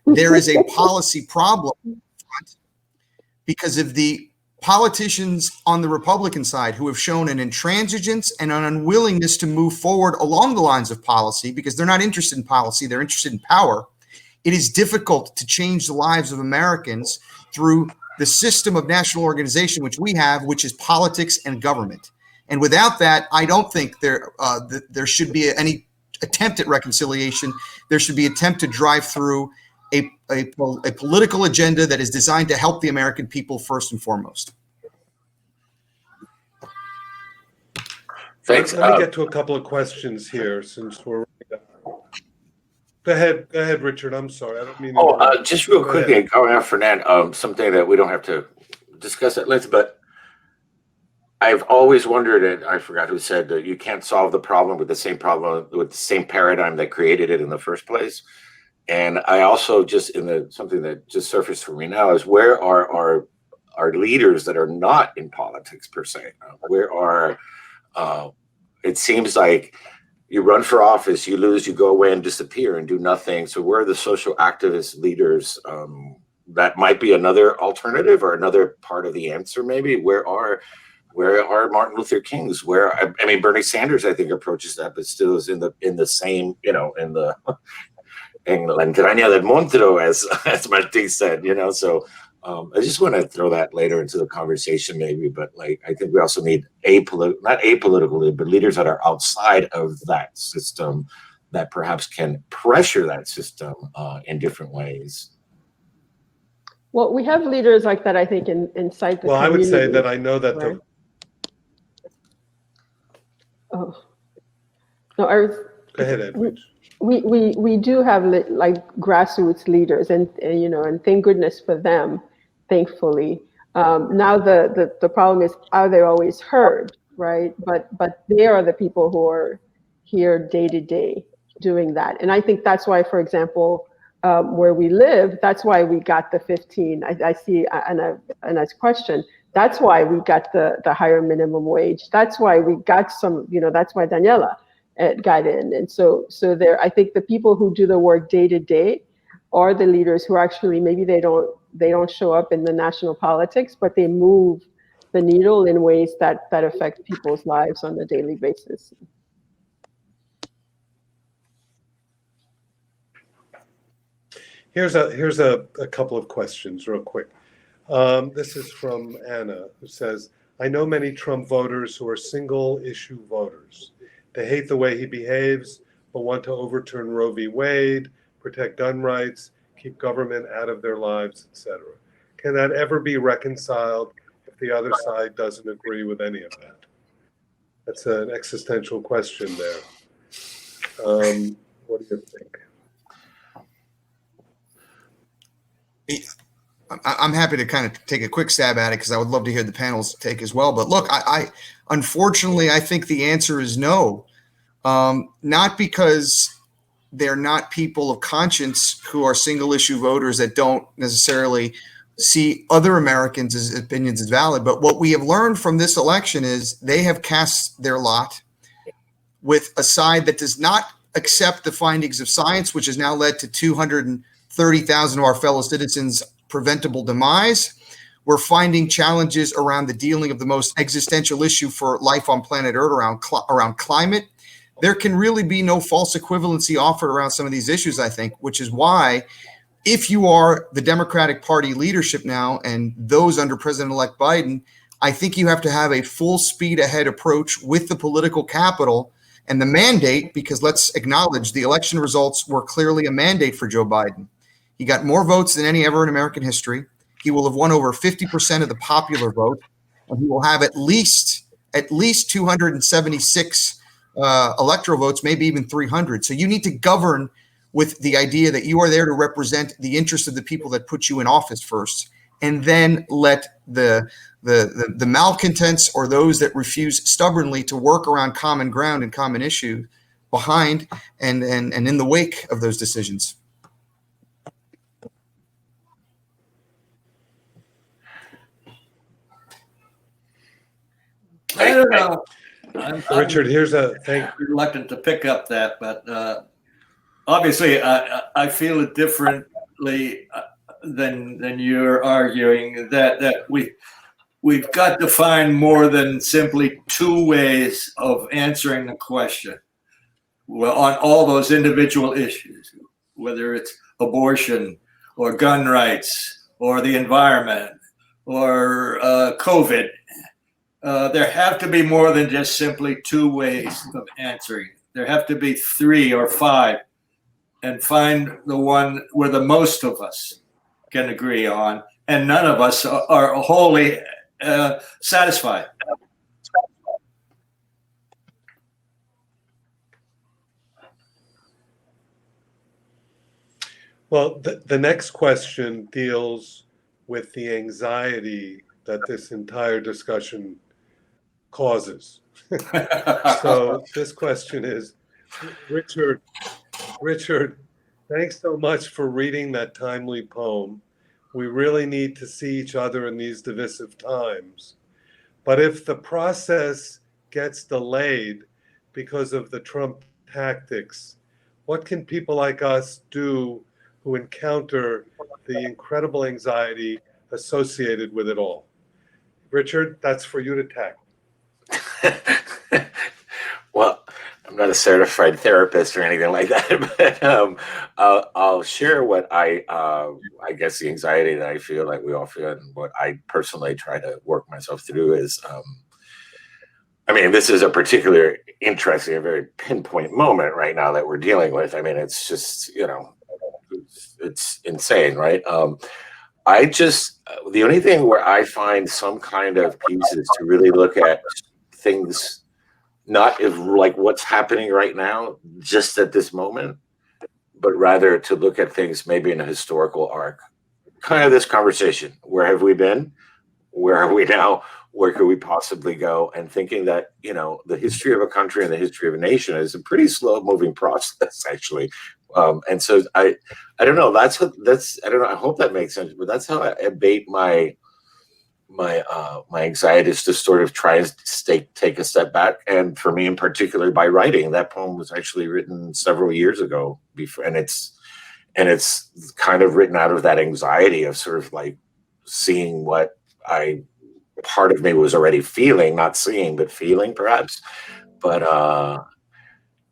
there is a policy problem because of the politicians on the Republican side who have shown an intransigence and an unwillingness to move forward along the lines of policy because they're not interested in policy, they're interested in power. It is difficult to change the lives of Americans through the system of national organization which we have, which is politics and government. And without that, I don't think there should be any attempt at reconciliation. There should be an attempt to drive through a political agenda that is designed to help the American people first and foremost. Thanks. Let me get to a couple of questions here since we're. Go ahead, Richard. I'm sorry, I don't mean. Just real quickly, going off Fernand, something that we don't have to discuss at length, but I've always wondered, and I forgot who said that you can't solve the problem with the same paradigm that created it in the first place. And I also something that just surfaced for me now is where are our leaders that are not in politics per se? Where are it seems like you run for office, you lose, you go away and disappear and do nothing. So where are the social activist leaders? That might be another alternative or another part of the answer. Maybe where are Martin Luther King's? I mean, Bernie Sanders, I think, approaches that, but still is in the same, in the la entraña del monstruo, as Martin said, So I just want to throw that later into the conversation, maybe. But I think we also need not apolitical, but leaders that are outside of that system that perhaps can pressure that system in different ways. Well, we have leaders like that, I think, inside the community. Well, I would say that I know that right? No, Go ahead, Edwidge. We do have like grassroots leaders, and thank goodness for them. Thankfully, now the problem is, are they always heard, right? But they are the people who are here day to day doing that, and I think that's why, for example, where we live, that's why we got the 15. I see a nice question. That's why we got the higher minimum wage. That's why we got some. That's why Daniela got in, and so there. I think the people who do the work day to day are the leaders who actually maybe they don't show up in the national politics, but they move the needle in ways that affect people's lives on a daily basis. Here's a couple of questions real quick. This is from Anna, who says, I know many Trump voters who are single issue voters. They hate the way he behaves, but want to overturn Roe v. Wade, protect gun rights, keep government out of their lives, etc. Can that ever be reconciled if the other side doesn't agree with any of that? That's an existential question there. What do you think? I'm happy to kind of take a quick stab at it because I would love to hear the panel's take as well. But look, unfortunately, I think the answer is no. Not because they're not people of conscience who are single issue voters that don't necessarily see other Americans' opinions as valid. But what we have learned from this election is they have cast their lot with a side that does not accept the findings of science, which has now led to 230,000 of our fellow citizens' preventable demise. We're finding challenges around the dealing of the most existential issue for life on planet Earth around climate. There can really be no false equivalency offered around some of these issues, I think, which is why if you are the Democratic Party leadership now and those under President-elect Biden, I think you have to have a full speed ahead approach with the political capital and the mandate, because let's acknowledge the election results were clearly a mandate for Joe Biden. He got more votes than any ever in American history. He will have won over 50% of the popular vote, and he will have at least 276 electoral votes, maybe even 300. So you need to govern with the idea that you are there to represent the interests of the people that put you in office first. and then let the malcontents or those that refuse stubbornly to work around common ground and common issue behind and in the wake of those decisions. I don't know. I'm Richard, here's a thank. reluctant to pick up that, but obviously I feel it differently than you're arguing that we've got to find more than simply two ways of answering the question. Well, on all those individual issues, whether it's abortion or gun rights or the environment or COVID. There have to be more than just simply two ways of answering. There have to be 3 or 5, and find the one where the most of us can agree on, and none of us are wholly satisfied. Well, the next question deals with the anxiety that this entire discussion causes. So this question is, Richard, thanks so much for reading that timely poem. We really need to see each other in these divisive times. But if the process gets delayed because of the Trump tactics, what can people like us do who encounter the incredible anxiety associated with it all? Richard, that's for you to tackle. Well, I'm not a certified therapist or anything like that, but I'll share what I guess the anxiety that I feel like we all feel, and what I personally try to work myself through is, I mean, this is a particular interesting, a very pinpoint moment right now that we're dealing with. I mean, it's just, it's insane, right? The only thing where I find some kind of peace is to really look at things, not if like what's happening right now, just at this moment, but rather to look at things maybe in a historical arc. Kind of this conversation. Where have we been? Where are we now? Where could we possibly go? And thinking that, the history of a country and the history of a nation is a pretty slow moving process, actually. And so I don't know. I don't know. I hope that makes sense, but that's how I abate my anxiety, is to sort of try and take a step back. And for me in particular, by writing, that poem was actually written several years ago before, and it's kind of written out of that anxiety of sort of like seeing what part of me was already feeling, not seeing, but feeling perhaps. But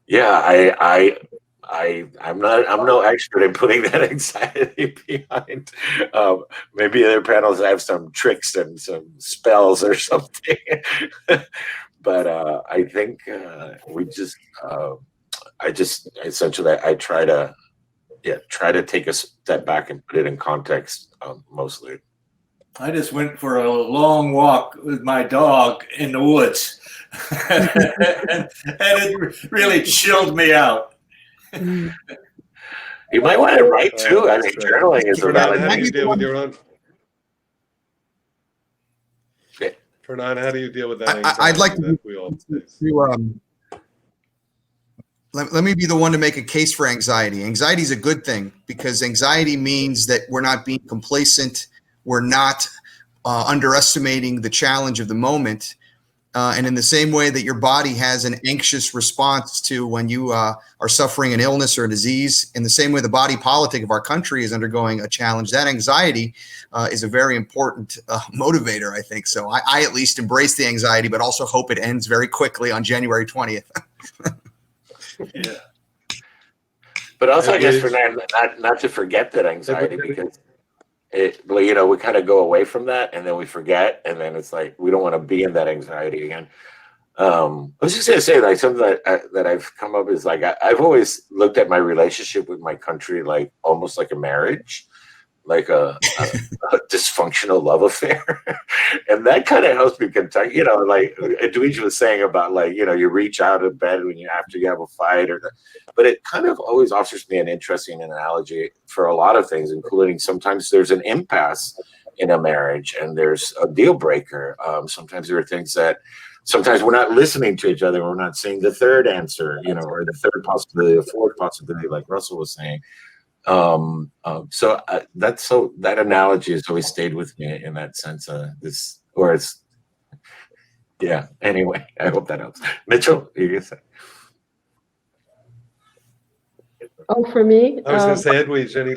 yeah, I'm no expert in putting that anxiety behind. Maybe other panels have some tricks and some spells or something. But I think I try to take a step back and put it in context, mostly. I just went for a long walk with my dog in the woods, and it really chilled me out. You might want to write too. I think journaling is a valid How do thing. you deal with your own? Fernand, how do you deal with that anxiety? I'd like that we all face? Let me be the one to make a case for anxiety. Anxiety is a good thing, because anxiety means that we're not being complacent. We're not underestimating the challenge of the moment. And in the same way that your body has an anxious response to when you are suffering an illness or a disease, in the same way the body politic of our country is undergoing a challenge, that anxiety is a very important motivator, I think. So I at least embrace the anxiety, but also hope it ends very quickly on January 20th. Yeah. But also, I guess, Fernand, not to forget that anxiety, because we kind of go away from that, and then we forget, and then it's like we don't want to be in that anxiety again. I was just gonna say, like, something that I've come up is like I've always looked at my relationship with my country like almost like a marriage, like a dysfunctional love affair, and that kind of helps me contact. Like Edwidge was saying about, like, you reach out of bed after you have a fight, but it kind of always offers me an interesting analogy for a lot of things, including sometimes there's an impasse in a marriage, and there's a deal breaker. Sometimes there are things that sometimes we're not listening to each other. We're not seeing the third answer, or the third possibility, the fourth possibility, like Russell was saying. That analogy has always stayed with me in that sense. Yeah. Anyway, I hope that helps. Mitchell, you can say. Oh, for me, I was going to say, Edwidge, any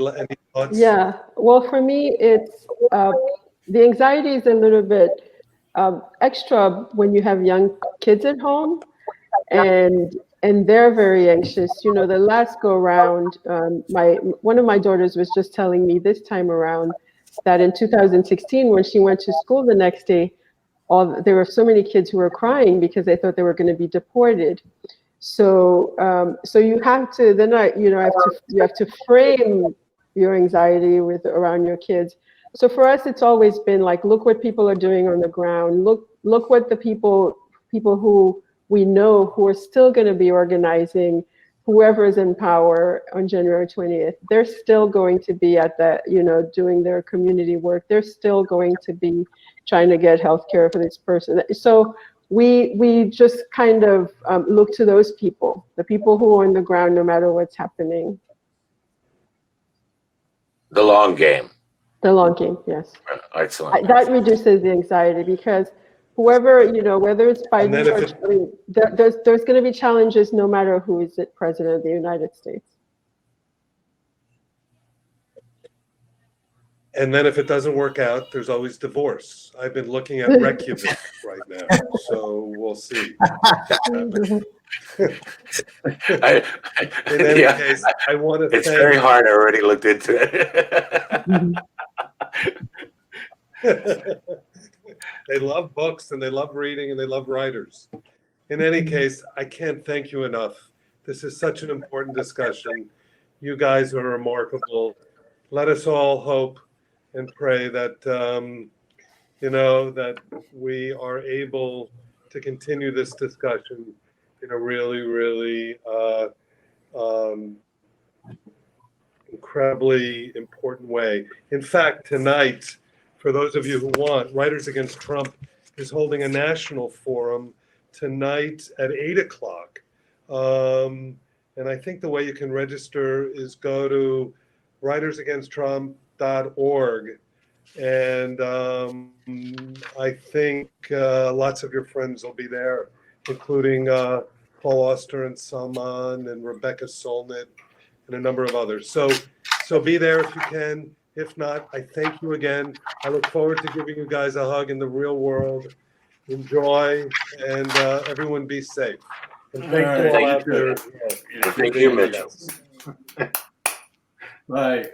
thoughts? yeah. Well, for me, it's the anxiety is a little bit extra when you have young kids at home, and they're very anxious. The last go around, one of my daughters was just telling me this time around that in 2016, when she went to school the next day, there were so many kids who were crying because they thought they were going to be deported. So you have to you have to frame your anxiety around your kids. So for us, it's always been like, look what people are doing on the ground. Look what the people who we know who are still going to be organizing, whoever is in power on January 20th, they're still going to be at that, doing their community work. They're still going to be trying to get healthcare for this person. So we just kind of look to those people, the people who are on the ground, no matter what's happening. The long game. The long game, yes. Excellent. That reduces the anxiety because whoever, whether it's Biden or there's going to be challenges no matter who is the president of the United States. And then if it doesn't work out, there's always divorce. I've been looking at Reykjavik right now, so we'll see. In any case, I want to It's very hard. I already looked into it. They love books and they love reading and they love writers. In any case, I can't thank you enough. This is such an important discussion. You guys are remarkable. Let us all hope and pray that, that we are able to continue this discussion in a really, really incredibly important way. In fact, tonight, for those of you who want, Writers Against Trump is holding a national forum tonight at 8:00. And I think the way you can register is go to writersagainsttrump.org. And I think lots of your friends will be there, including Paul Auster and Salman and Rebecca Solnit and a number of others. So be there if you can. If not, I thank you again. I look forward to giving you guys a hug in the real world. Enjoy, and everyone be safe. And thank you all out there. Thank you, Mitchell. Bye.